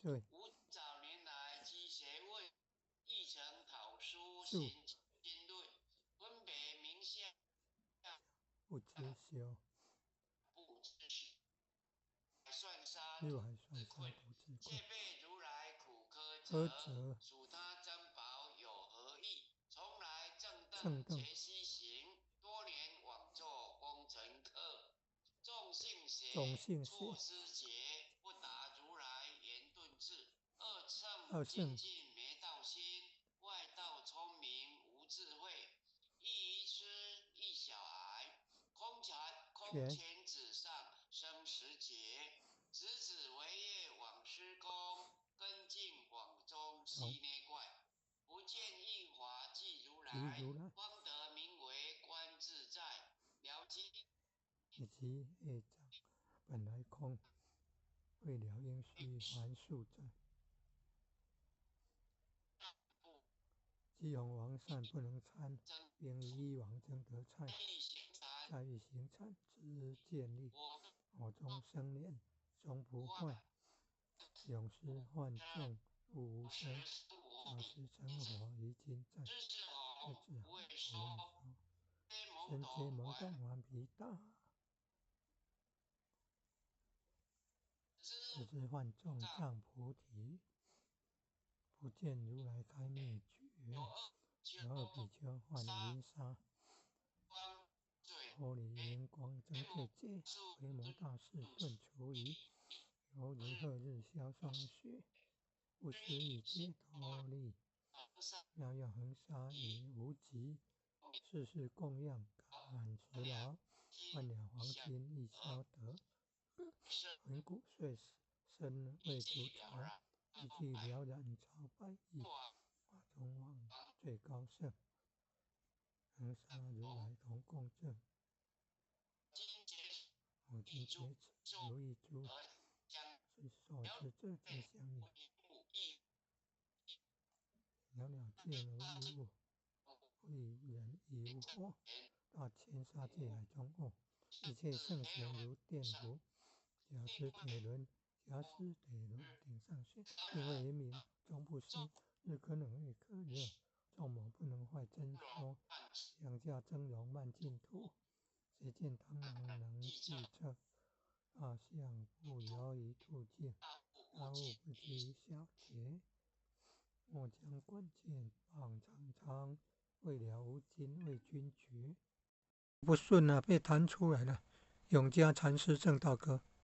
对，吾早年来积学问，亦曾讨书树行经论，分别名相不知修，不知学，算杀又还算杀困，独自却困。被如来苦苛苛责，责属他珍宝有何益？从来正正瞪等且西行，多年枉作功臣客。众性种邪，姓邪，错失节，不达如来言顿智。二二乘乘精进没道心，外道聪明无智慧。一愚痴，一小孩，空全前纸上生时节。子子为业往师公，根尽广中悉内怪。不见应华即如即如来，来，方得名为观自在。了经以及业障本来空，未了应须还数在。不既弘王善不能参，增并以王争得菜，益行禅，在于行禅之建立，我中生念终不坏。永失幻众物无生，假使成佛于今在。知是日红子好不未不收，未收，身身皆蒙动顽皮大。只知幻众障菩提，不见如来开密诀。有二比丘幻云沙，脱离荧光真对戒，维摩大士顿除疑，犹如赫日消霜雪，不思议解脱力。妙用恒沙以无极，世事供养感慈劳，万两黄金亦消得。恒骨碎身未足朝，一句了然超百亿，法中望最高胜。恒沙如来同共振，我今劫此如一珠，虽所知这皆相应。了了见无一物，不以人亦无惑。大千沙界海中卧，一切圣贤如电弧。假使铁轮顶上旋，因为云明终不生，日可冷月可热，众魔不能坏真说。想驾峥嵘漫净土，谁见螳螂能计策？大象不由于途径，大物不及小节。莫将关键放长长，未了无尽为君绝。不顺啊，被弹出来了。永嘉禅师正道歌。